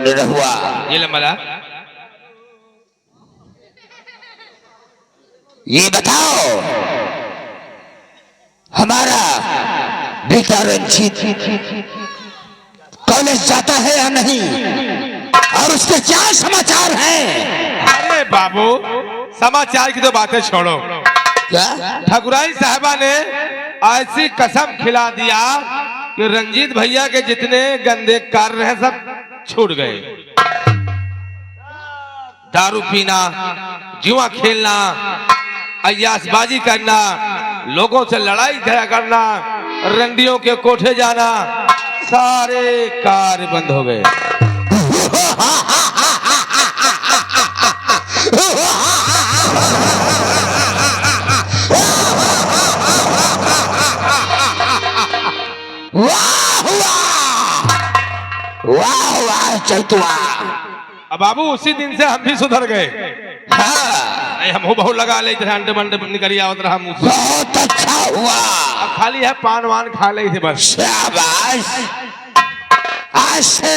निरहुआ, ये लम्बा ये बताओ हमारा बेटा रंजीत कॉलेज जाता है या नहीं, और उसके क्या समाचार हैं? अरे बाबू, समाचार की तो बातें छोड़ो। क्या ठाकुराइन साहबा ने ऐसी कसम खिला दिया कि रंजीत भैया के जितने गंदे कार्य हैं सब छूट गए। दारू पीना, जुआ खेलना, अय्यासबाजी करना, लोगों से लड़ाई झगड़ा करना, रंडियों के कोठे जाना, सारे कार्य बंद हो गए। वाह वाह चैतुआ, अब बाबू उसी दिन से हम भी सुधर गए। हाँ, हम बहुत लगा ले अंडे बंडे निकल आवत रहा मुंह से। बहुत अच्छा हुआ। अब खाली है पान वान खा ले थे बस। शाबाश, आज से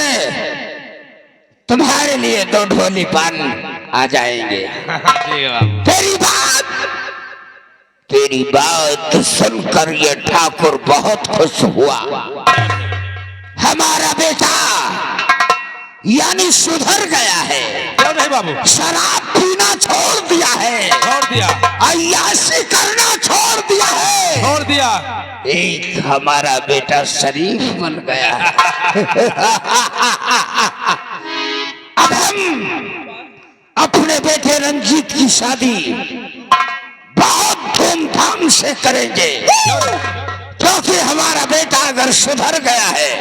तुम्हारे लिए 2 ढोली पान आ जाएंगे। ठीक है बाबू। तेरी बात सुनकर ये ठाकुर बहुत खुश हुआ। हमारा बेटा यानी सुधर गया है। क्यों नहीं बाबू? शराब पीना छोड़ दिया है, छोड़ दिया, अय्याशी करना छोड़ दिया है, छोड़ दिया। एक हमारा बेटा शरीफ बन गया है। अब हम अपने बेटे रंजीत की शादी बहुत धूमधाम से करेंगे, क्योंकि हमारा बेटा अगर सुधर गया है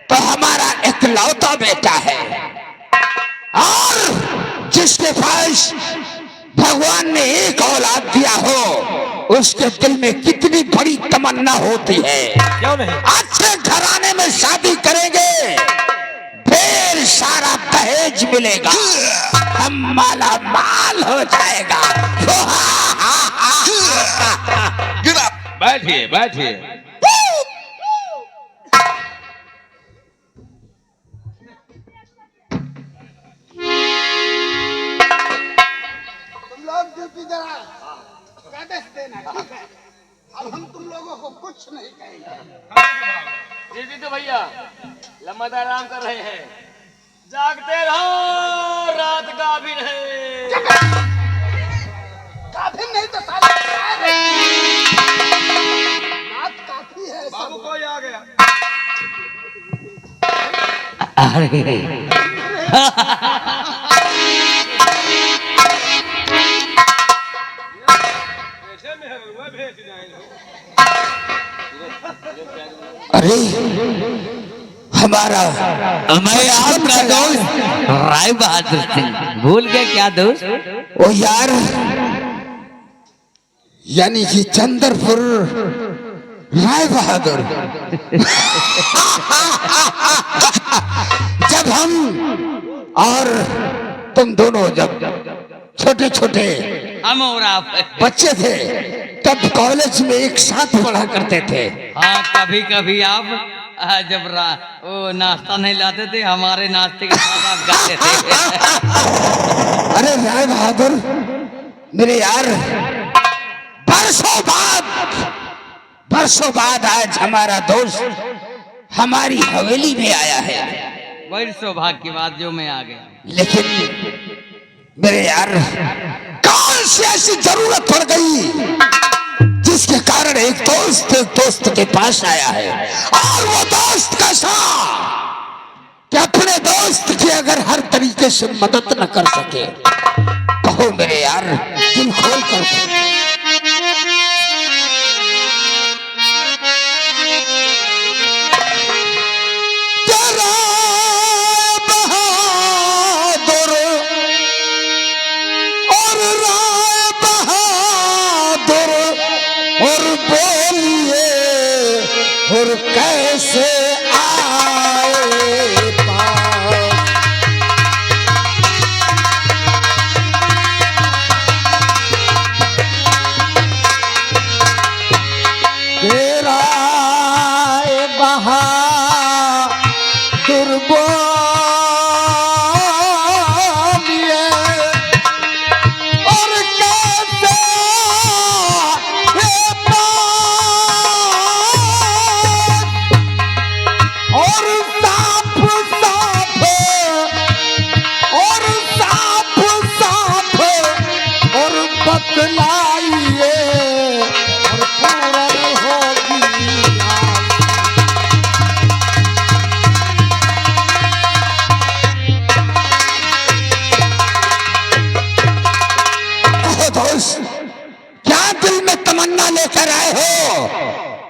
तो हमारा इकलौता बेटा है, और जिसके पास भगवान ने एक औलाद दिया हो उसके दिल में कितनी बड़ी तमन्ना होती है। क्यों नहीं? अच्छे घराने में शादी करेंगे, ढेर सारा दहेज मिलेगा, हम माला माल हो जाएगा। बैठिए बैठिए। तुम लोग ड्यूटी जरा कागज देना, ठीक है? अब हम तुम लोगों को कुछ नहीं कहेंगे। जी तो भैया लम्बा आराम कर रहे हैं, जागते रहो, रात गाभिन है। काफी नहीं तो साला रात काफी है। बाबू कोई आ गया। अरे हमारा, मैं आपका दोस्त राय बहादुर सिंह, भूल गए क्या दोस्त? ओ यार, यानी कि चंद्रपुर राय बहादुर। जब हम और तुम दोनों जब छोटे छोटे हम और आप बच्चे थे तब कॉलेज में एक साथ पढ़ा करते थे। हाँ, कभी कभी आप जब वो नाश्ता नहीं लाते थे, हमारे नाश्ते के साथ आप गाते थे। अरे राय बहादुर मेरे यार, बरसों बाद आज हमारा दोस्त हमारी हवेली में आया है। बड़ी सौभाग्य की बात जो मैं आ गया। लेकिन मेरे यार, कौन सी ऐसी जरूरत पड़ गई जिसके कारण एक दोस्त के पास आया है, और वो दोस्त कैसा कि अपने दोस्त की अगर हर तरीके से मदद न कर सके। कहो मेरे यार, दिल खोल कर कहो। और कैसे आए पास, तेरा बहादुर बोलिए,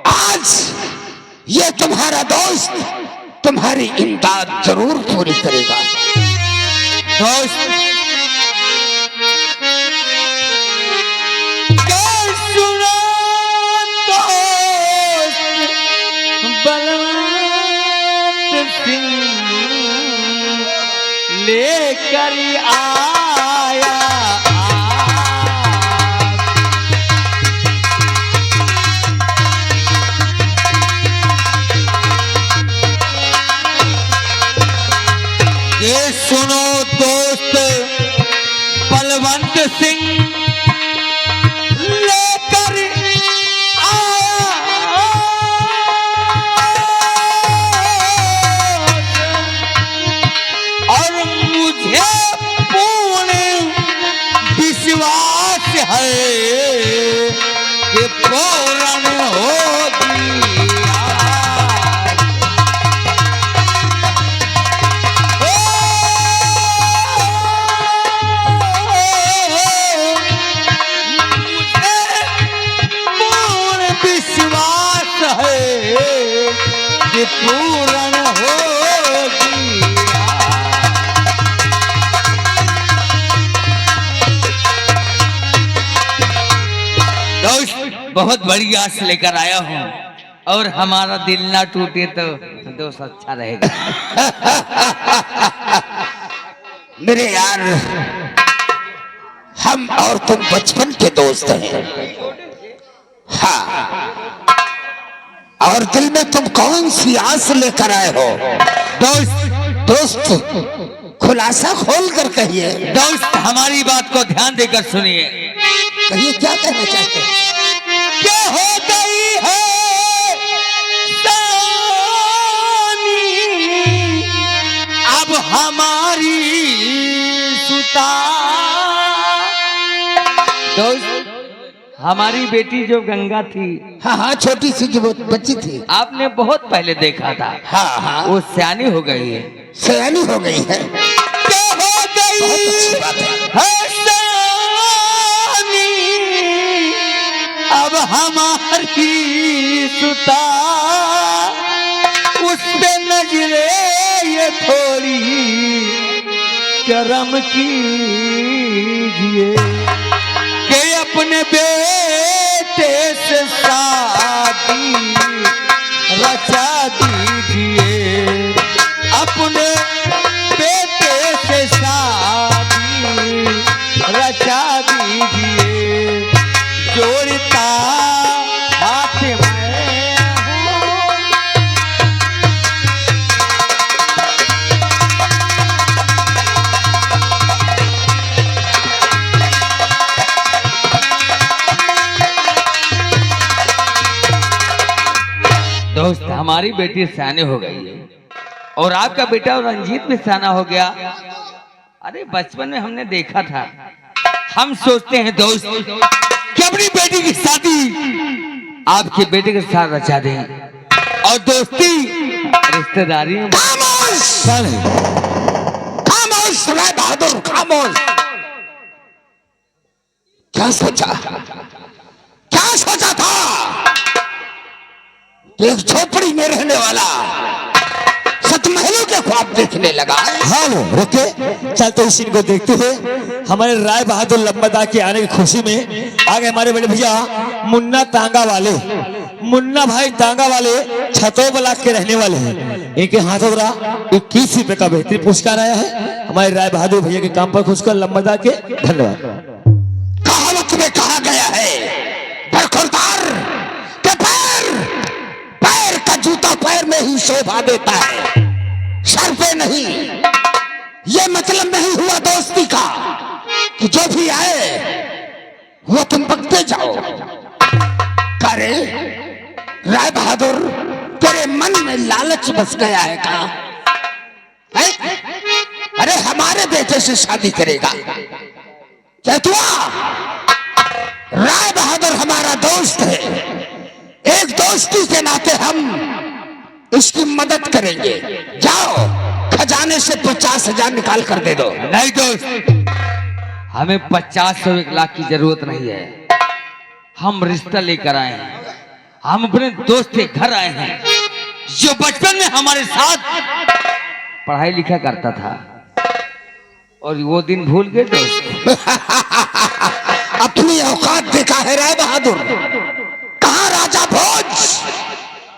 आज ये तुम्हारा दोस्त तुम्हारी इमदाद जरूर पूरी करेगा। दोस्त बलवंत सिंह लेकर आया ये सुनो दोस्त बलवंत सिंह लेकर और मुझे पूर्ण विश्वास है कि पूर्ण होगी विश्वास है कि पूर्ण होगी। दोस्त बहुत बड़ी आस लेकर आया हूँ और हमारा दिल ना टूटे तो दोस्त अच्छा रहेगा। मेरे यार, हम और तुम बचपन के दोस्त हैं। हाँ, और दिल में तुम कौन सी आस लेकर आए हो? दोस्त खुलासा खोल कर कहिए। दोस्त हमारी बात को ध्यान देकर सुनिए। कहिए, क्या कहना चाहते हैं? क्या हो गई है सानी अब हमारी सुता। दोस्त हमारी बेटी जो गंगा थी, हाँ हाँ, छोटी सी जो बच्ची थी, आपने बहुत पहले देखा था। हाँ हाँ, वो सयानी हो गई है। सयानी हो गई है। क्या हो गई बहुत अच्छी बात है। सयानी अब हमारी सुता। उस पे नजरे ये थोड़ी करम कीजिए कि अपने बेटे से शादी रचा दीजिए। अपने बेटे से शादी रचा दीजिए। जोड़ता हाथ में हूँ। दोस्त हमारी बेटी सयानी हो गई है और आपका बेटा रंजीत भी सयाना हो गया। अरे बचपन में हमने देखा था। हम सोचते हैं दोस्त कि अपनी बेटी की शादी आपके बेटे के साथ रचा दें और दोस्ती रिश्तेदारी में। खामोश! खामोश राय बहादुर, खामोश! क्या सोचा था? एक झोपड़ी में रहने वाला सतमहलों के ख्वाब देखने लगा। हाँ वो रुके, चलते उस सीन को देखते हुए हमारे राय बहादुर लंबदा के आने की खुशी में आगे हमारे बड़े भैया मुन्ना तांगा वाले, मुन्ना भाई तांगा वाले छतों ब्लॉक के रहने वाले हैं। इनके हाथों द्वारा 21 रुपए का बेहतरीन पुरस्कार आया है हमारे राय बहादुर भैया के काम पर खुशकर लंबदा के। धन्यवाद। कहावत में कहा गया है, बरखुरदार के पैर का जूता पैर में ही शोभा देता है, सर पे नहीं। ये मतलब नहीं हुआ दोस्ती का कि जो भी आए वो तुम बकते जाओ। करे राय बहादुर, तेरे मन में लालच बस गया है का? अरे हमारे बेटे से शादी करेगा चैतुआ? राय बहादुर हमारा दोस्त है, एक दोस्ती के नाते हम इसकी मदद करेंगे। जाओ खजाने से 50,000 निकाल कर दे दो। नहीं दोस्त, हमें 50 से 1 लाख की जरूरत नहीं है। हम रिश्ता लेकर आए हैं हम अपने दोस्त के घर आए हैं जो बचपन में हमारे साथ पढ़ाई लिखा करता था, और वो दिन भूल गए दोस्त। अपनी औकात देखा है राय बहादुर? कहाँ राजा भोज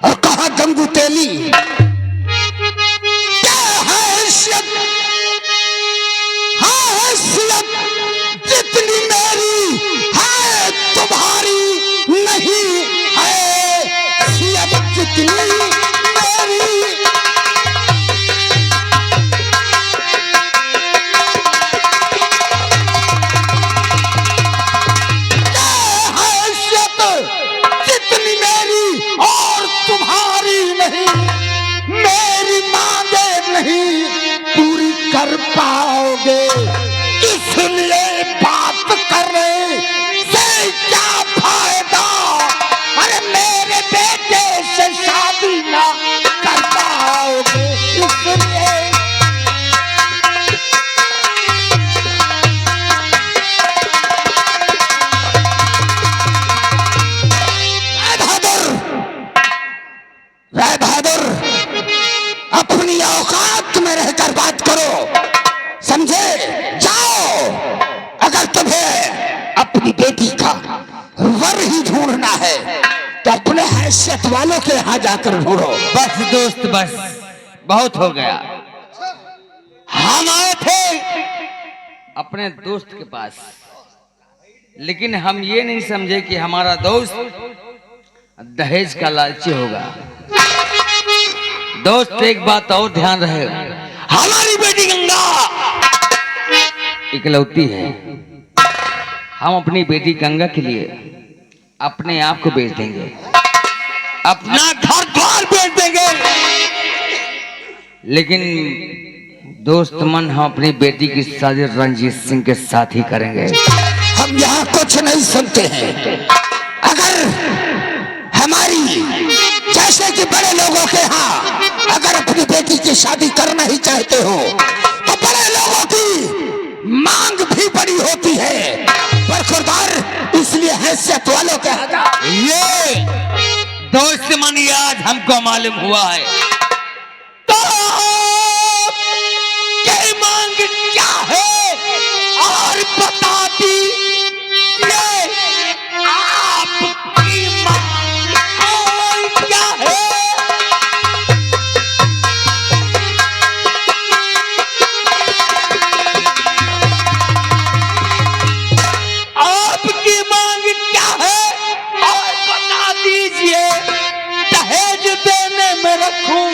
और कहाँ गंगू तेली? क्या हैसियत, हाँ हैसियत जितनी मेरी है तुम्हारी नहीं है, हैसियत जितनी मेरी। जितनी मेरी और तुम्हारी नहीं, मेरी मांगे नहीं पूरी कर पाओगे, इसलिए बात करने से क्या फायदा? अरे मेरे बेटे से शादी ना कर पाओगे, इसलिए राय बहादुर अपनी औकात में रहकर बात करो, समझे? जाओ, अगर तुम्हें अपनी बेटी का वर ही ढूंढना है तो अपने हैसियत वालों के यहाँ जाकर ढूंढो। बस दोस्त बस, बहुत हो गया। हम आए थे अपने दोस्त के पास, लेकिन हम ये नहीं समझे कि हमारा दोस्त दहेज का लालची होगा। दोस्त एक बात और ध्यान रहे, हमारी बेटी गंगा इकलौती है। हम अपनी बेटी गंगा के लिए अपने आप को बेच देंगे, अपना घर द्वार बेच देंगे, लेकिन दोस्त मन हम अपनी बेटी की शादी रंजीत सिंह के साथ ही करेंगे। हम यहाँ कुछ नहीं सुनते हैं। अगर हमारी जैसे कि बड़े लोगों के यहाँ अगर अपनी बेटी की शादी करना ही चाहते हो तो बड़े लोगों की मांग भी बड़ी होती है, बरखुरदार, इसलिए हैसियत वालों के यहाँ ये दोस्त मन आज हमको मालूम हुआ है। तो ये मांग क्या है और बता दीजिए, आपकी मांग और क्या है? आपकी मांग क्या है और बता दीजिए, दहेज देने में रखूं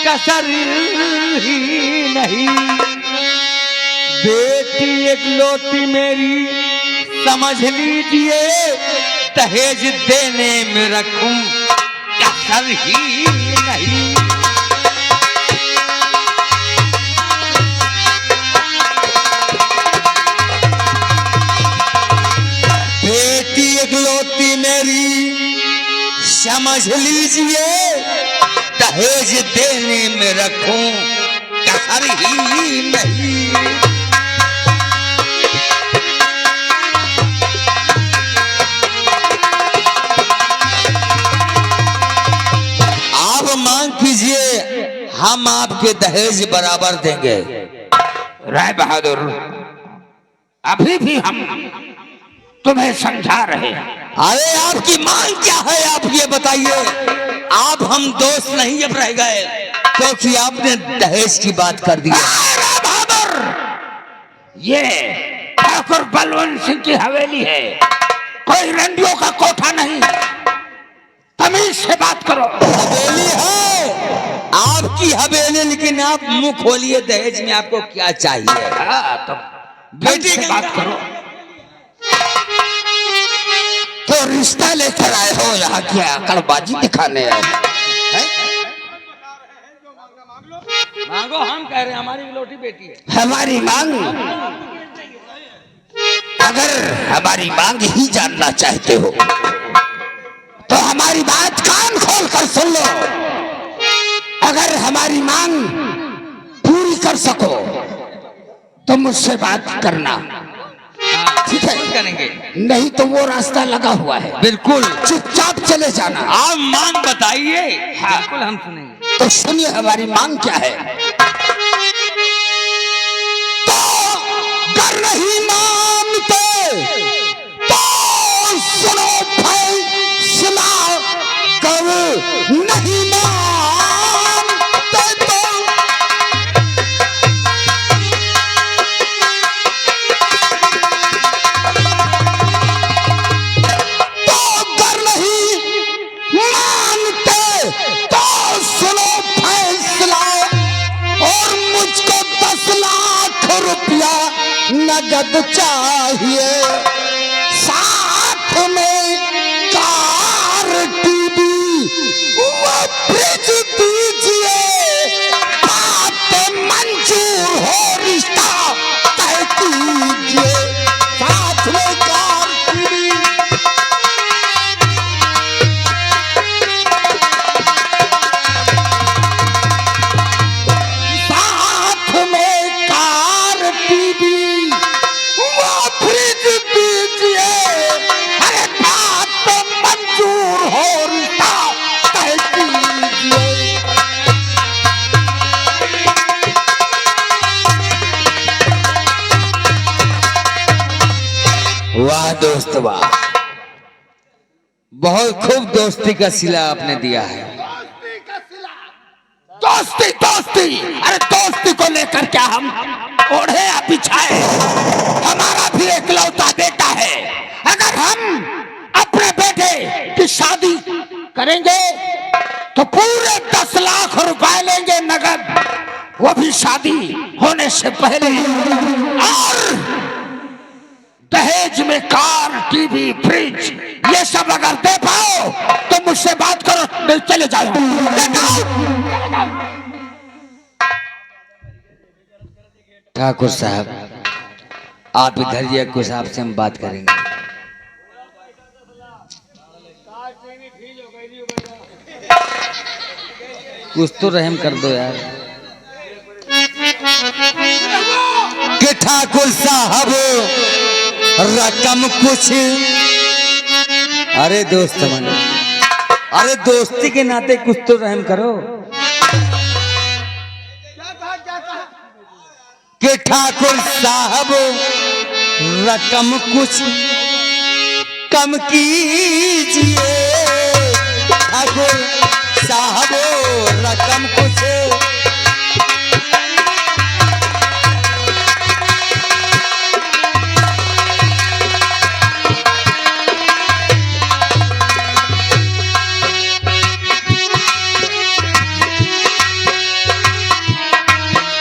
कसर ही नहीं। बेटी एक लोटी मेरी समझ लीजिए, दहेज देने में रखूं कसर ही नहीं। बेटी एक लोटी मेरी समझ लीजिए, दहेज देने में रखूं कसर ही नहीं। आप मांग कीजिए, हम आपके दहेज बराबर देंगे। राय बहादुर, अभी भी हम तुम्हें समझा रहे हैं। अरे आपकी मांग क्या है आप ये बताइए। आप हम दोस्त नहीं अब रह गए क्योंकि आपने दहेज की बात कर दी। राय बहादुर, ये ठाकुर बलवंत सिंह की हवेली है, कोई रंडियों का कोठा नहीं। तमीज से बात करो। हवेली है आपकी हवेली, लेकिन आप मुंह खोलिए, दहेज में आपको क्या चाहिए? तो बेटी से बात करो। तो रिश्ता लेकर आए हो यहाँ, क्या अकड़बाजी दिखाने आए? मांगो, हम कह रहे हैं हमारी इकलौती बेटी है। हमारी मांग, अगर हमारी मांग ही जानना चाहते हो तो हमारी बात कान खोल कर सुन लो। अगर हमारी मांग पूरी कर सको तो मुझसे बात करना। ठीक है करेंगे। नहीं तो वो रास्ता लगा हुआ है, बिल्कुल चुपचाप चले जाना। आप मांग बताइए, बिल्कुल हम सुनेंगे। तो सुनिए हमारी मांग क्या है। तो कर नहीं मानते तो सुनो फैसला, कर नहीं मानते तो कर नहीं मानते तो सुनो फैसला, और मुझको 10 लाख रुपया नगद चाहिए, साथ में कार टीवी वो फ्रिज दीजिए, बात मंजूर हो रिश्ता तय कीजिए, साथ में कार टीवी। साथ में कार टीवी वो फ्रिज दीजिए, अरे बात तो मंजूर हो रिश्ता तय कीजिए। वाह दोस्त वाह, बहुत खूब दोस्ती का सिला आपने दिया है। दोस्ती का सिला। दोस्ती दोस्ती, अरे दोस्ती को लेकर क्या हम ओढ़े या बिछाए, हमारा भी एकलौता बेटा है। अगर हम अपने बेटे की शादी करेंगे तो पूरे 10 लाख रुपए लेंगे नगद, वो भी शादी होने से पहले, और दहेज में कार टीवी फ्रिज ये सब अगर दे पाओ तो मुझसे बात करो, नहीं चले जाओ। ठाकुर साहब आप इधर ये कुछ आपसे हम बात करेंगे। कुछ तो रहम कर दो यार। कि ठाकुर साहब रकम कुछ, अरे दोस्त मन, अरे दोस्ती के नाते कुछ तो रहम करो। क्या कहा क्या कहा? कि ठाकुर साहब रकम कुछ कम कीजिए, ठाकुर साहब रकम कुछ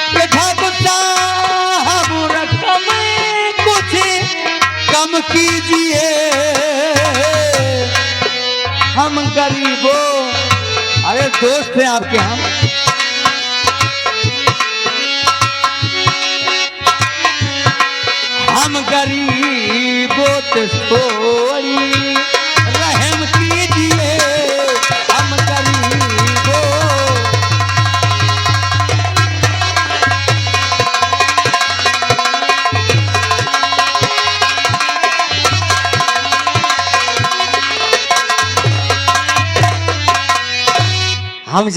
कि ठाकुर साहब रकम कुछ कम कीजिए, हम गरीबों, अरे दोस्त हैं आपके हम, हम गरीबों तो थोड़ी रहम कीजिए, हम गरीबों। हम